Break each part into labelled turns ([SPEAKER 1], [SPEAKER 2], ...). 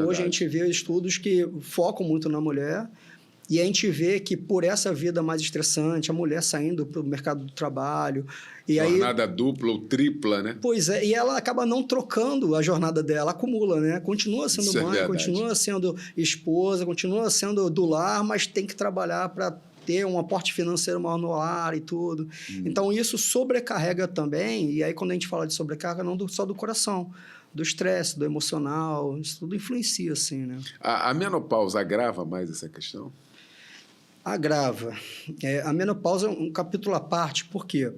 [SPEAKER 1] hoje a gente vê estudos que focam muito na mulher e a gente vê que por essa vida mais estressante, a mulher saindo para o mercado do trabalho...
[SPEAKER 2] Jornada dupla ou tripla, né?
[SPEAKER 1] Pois é, e ela acaba não trocando a jornada dela, acumula, né? Continua sendo mãe, continua sendo esposa, continua sendo do lar, mas tem que trabalhar para ter um aporte financeiro maior no lar e tudo. Então, isso sobrecarrega também, e aí quando a gente fala de sobrecarga, não só do coração, do estresse, do emocional, isso tudo influencia, assim, né?
[SPEAKER 2] A menopausa agrava mais essa questão?
[SPEAKER 1] Agrava. A menopausa é um capítulo à parte, por quê?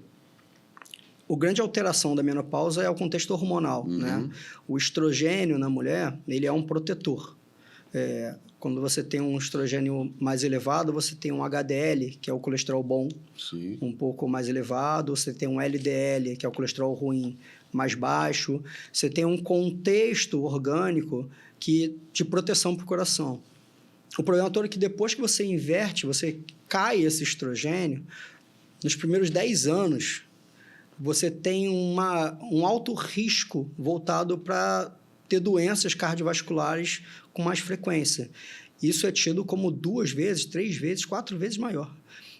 [SPEAKER 1] A grande alteração da menopausa é o contexto hormonal, né? O estrogênio na mulher, ele é um protetor. Quando você tem um estrogênio mais elevado, você tem um HDL, que é o colesterol bom, um pouco mais elevado. Você tem um LDL, que é o colesterol ruim, mais baixo. Você tem um contexto orgânico de proteção para o coração. O problema todo é que depois que você inverte, você cai esse estrogênio, nos primeiros 10 anos, você tem um alto risco voltado para ter doenças cardiovasculares com mais frequência. Isso é tido como 2 vezes, 3 vezes, 4 vezes maior.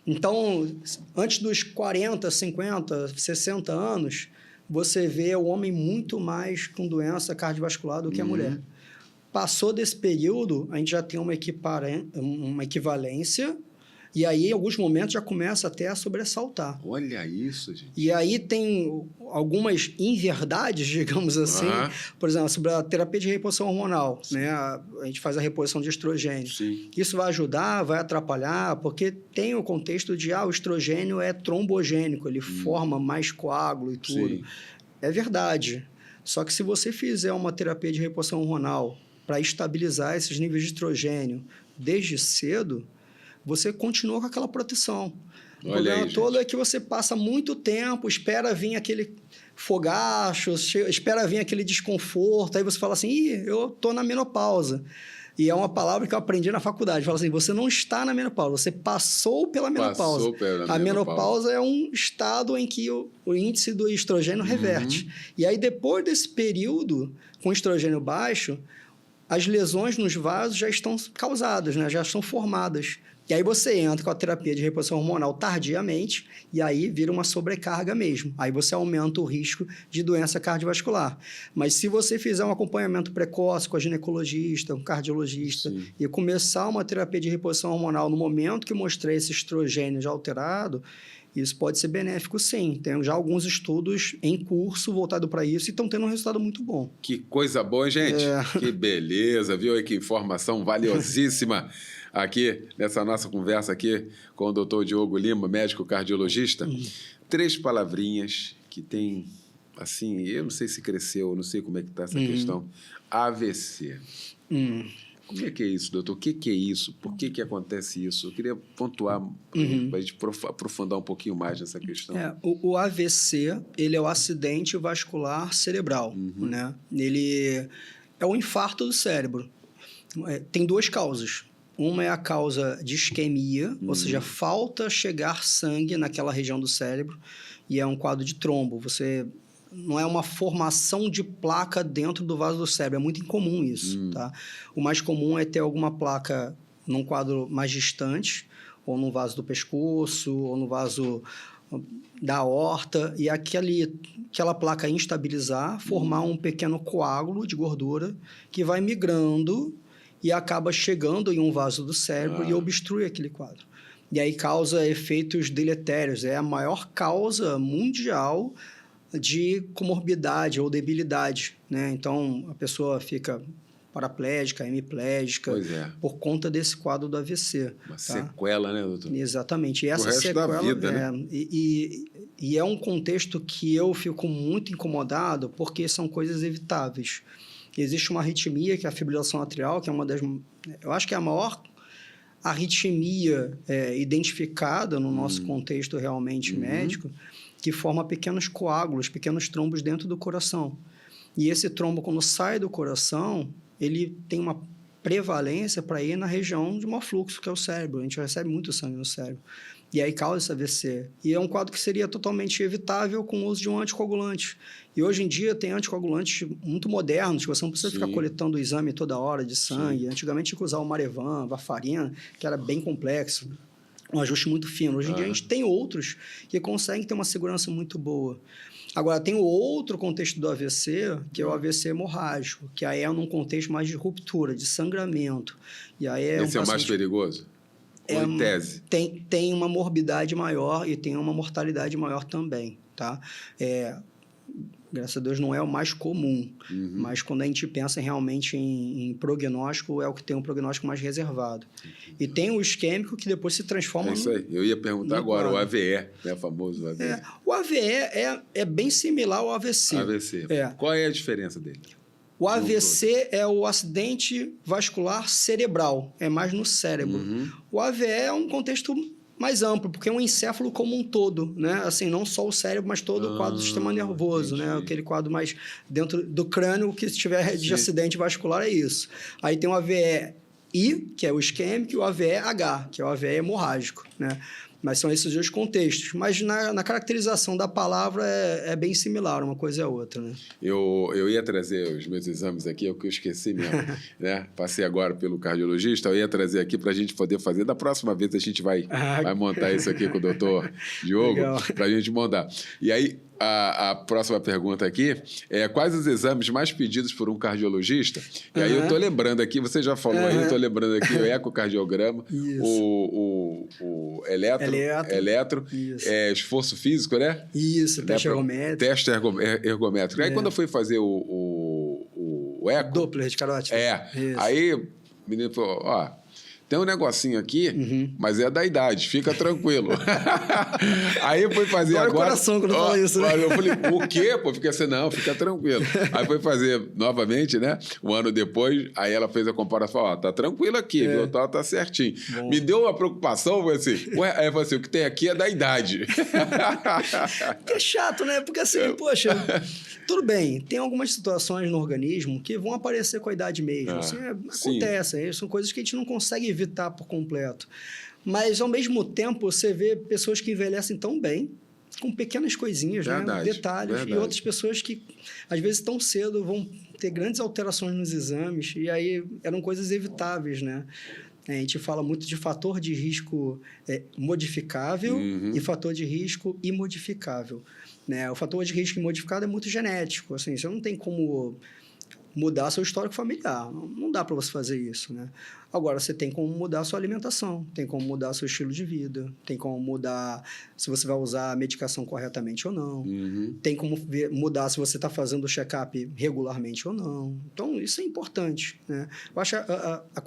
[SPEAKER 1] Então, antes dos 40, 50, 60 anos, você vê o homem muito mais com doença cardiovascular do que a mulher. Passou desse período, a gente já tem uma equivalência, e aí, em alguns momentos, já começa até a sobressaltar.
[SPEAKER 2] Olha isso, gente.
[SPEAKER 1] E aí tem algumas inverdades, digamos assim. Por exemplo, sobre a terapia de reposição hormonal, né? A gente faz a reposição de estrogênio. Isso vai ajudar, vai atrapalhar, porque tem o contexto de o estrogênio é trombogênico, ele forma mais coágulo e tudo. É verdade. Só que se você fizer uma terapia de reposição hormonal para estabilizar esses níveis de estrogênio desde cedo, você continua com aquela proteção. O problema todo é que você passa muito tempo, espera vir aquele fogacho, espera vir aquele desconforto, aí você fala assim, eu estou na menopausa. E é uma palavra que eu aprendi na faculdade. Fala assim, você não está na menopausa, você passou pela menopausa. A menopausa é um estado em que o índice do estrogênio reverte. E aí, depois desse período, com estrogênio baixo, as lesões nos vasos já estão causadas, né? Já estão formadas. E aí você entra com a terapia de reposição hormonal tardiamente e aí vira uma sobrecarga mesmo. Aí você aumenta o risco de doença cardiovascular. Mas se você fizer um acompanhamento precoce com a ginecologista, um cardiologista e começar uma terapia de reposição hormonal no momento que mostrei esse estrogênio já alterado, isso pode ser benéfico, sim. Tem já alguns estudos em curso voltado para isso e estão tendo um resultado muito bom.
[SPEAKER 2] Que coisa boa, gente. Que beleza, viu? Que informação valiosíssima aqui nessa nossa conversa aqui com o Dr. Diogo Lima, médico cardiologista. 3 palavrinhas que tem, assim, eu não sei se cresceu, eu não sei como é que está essa questão. AVC. Como é que é isso, doutor? O que é isso? Por que acontece isso? Eu queria pontuar para a gente aprofundar um pouquinho mais nessa questão.
[SPEAKER 1] O AVC, ele é o acidente vascular cerebral, né? Ele é o infarto do cérebro. Tem 2 causas. Uma é a causa de isquemia, ou seja, falta chegar sangue naquela região do cérebro, e é um quadro de trombo. Não é uma formação de placa dentro do vaso do cérebro, é muito incomum isso, tá? O mais comum é ter alguma placa num quadro mais distante, ou no vaso do pescoço, ou no vaso da aorta, e aquela placa instabilizar, formar um pequeno coágulo de gordura que vai migrando e acaba chegando em um vaso do cérebro e obstrui aquele quadro. E aí causa efeitos deletérios. É a maior causa mundial de comorbidade ou debilidade, né? Então, a pessoa fica paraplégica, hemiplégica, por conta desse quadro do AVC.
[SPEAKER 2] Uma sequela, né, doutor?
[SPEAKER 1] Exatamente. E essa sequela,
[SPEAKER 2] da vida, né?
[SPEAKER 1] E é um contexto que eu fico muito incomodado porque são coisas evitáveis. Existe uma arritmia, que é a fibrilação atrial, que é uma das... Eu acho que é a maior arritmia identificada no nosso contexto realmente médico, que forma pequenos coágulos, pequenos trombos dentro do coração. E esse trombo, quando sai do coração, ele tem uma prevalência para ir na região de maior fluxo, que é o cérebro. A gente recebe muito sangue no cérebro. E aí causa esse AVC. E é um quadro que seria totalmente evitável com o uso de um anticoagulante. E hoje em dia tem anticoagulantes muito modernos, que você não precisa ficar coletando o exame toda hora de sangue. Sim. Antigamente tinha que usar o Marevan, Varfarina, que era bem complexo, um ajuste muito fino. Hoje em dia a gente tem outros que conseguem ter uma segurança muito boa. Agora, tem o outro contexto do AVC, que é o AVC hemorrágico, que aí é num contexto mais de ruptura, de sangramento. E aí
[SPEAKER 2] esse é o mais perigoso? Ou em tese?
[SPEAKER 1] Tem uma morbidade maior e tem uma mortalidade maior também, tá? Graças a Deus não é o mais comum, mas quando a gente pensa realmente em prognóstico, é o que tem um prognóstico mais reservado. E tem o isquêmico que depois se transforma...
[SPEAKER 2] É isso aí, eu ia perguntar agora, o AVE, né, famoso AVE.
[SPEAKER 1] O AVE é bem similar ao AVC.
[SPEAKER 2] AVC. Qual é a diferença dele?
[SPEAKER 1] O AVC é o acidente vascular cerebral, é mais no cérebro. O AVE é um contexto mais amplo, porque é um encéfalo como um todo, né? Assim, não só o cérebro, mas todo o quadro do sistema nervoso, né? Aquele quadro mais dentro do crânio que se tiver de acidente vascular é isso. Aí tem o AVE-I, que é o isquêmico, e o AVE-H, que é o AVE hemorrágico, né? Mas são esses dois contextos. Mas na caracterização da palavra é bem similar, uma coisa é outra, né?
[SPEAKER 2] Eu ia trazer os meus exames aqui, é o que eu esqueci mesmo, né? Passei agora pelo cardiologista, eu ia trazer aqui para a gente poder fazer. Da próxima vez a gente vai montar isso aqui com o doutor Diogo, para a gente montar. E aí, a próxima pergunta aqui é: quais os exames mais pedidos por um cardiologista? E aí eu estou lembrando aqui, você já falou aí, eu estou lembrando aqui o ecocardiograma, o eletro, esforço físico, né?
[SPEAKER 1] Isso, teste ergométrico.
[SPEAKER 2] Teste ergométrico. Aí quando eu fui fazer o eco...
[SPEAKER 1] Doppler de carótida.
[SPEAKER 2] Aí o menino falou, tem um negocinho aqui, mas é da idade, fica tranquilo. Aí eu fui fazer
[SPEAKER 1] Dói
[SPEAKER 2] agora...
[SPEAKER 1] o coração quando fala isso, né?
[SPEAKER 2] Eu falei, o quê? Pô, fica assim, não, fica tranquilo. Aí foi fazer novamente, né? Um ano depois, aí ela fez a comparação, tá tranquilo aqui, viu? Tá certinho. Bom. Me deu uma preocupação, foi assim, aí eu falei assim, o que tem aqui é da idade.
[SPEAKER 1] Que é chato, né? Porque assim, poxa... Tudo bem, tem algumas situações no organismo que vão aparecer com a idade mesmo. Acontecem, são coisas que a gente não consegue evitar por completo. Mas, ao mesmo tempo, você vê pessoas que envelhecem tão bem, com pequenas coisinhas, né? Detalhes. E outras pessoas que, às vezes, tão cedo vão ter grandes alterações nos exames. E aí, eram coisas evitáveis, né? A gente fala muito de fator de risco modificável e fator de risco imodificável. Né? O fator de risco modificado é muito genético. Assim, você não tem como mudar seu histórico familiar. Não dá para você fazer isso, né? Agora, você tem como mudar a sua alimentação, tem como mudar seu estilo de vida, tem como mudar se você vai usar a medicação corretamente ou não, tem como mudar se você está fazendo o check-up regularmente ou não. Então, isso é importante, né? Eu acho a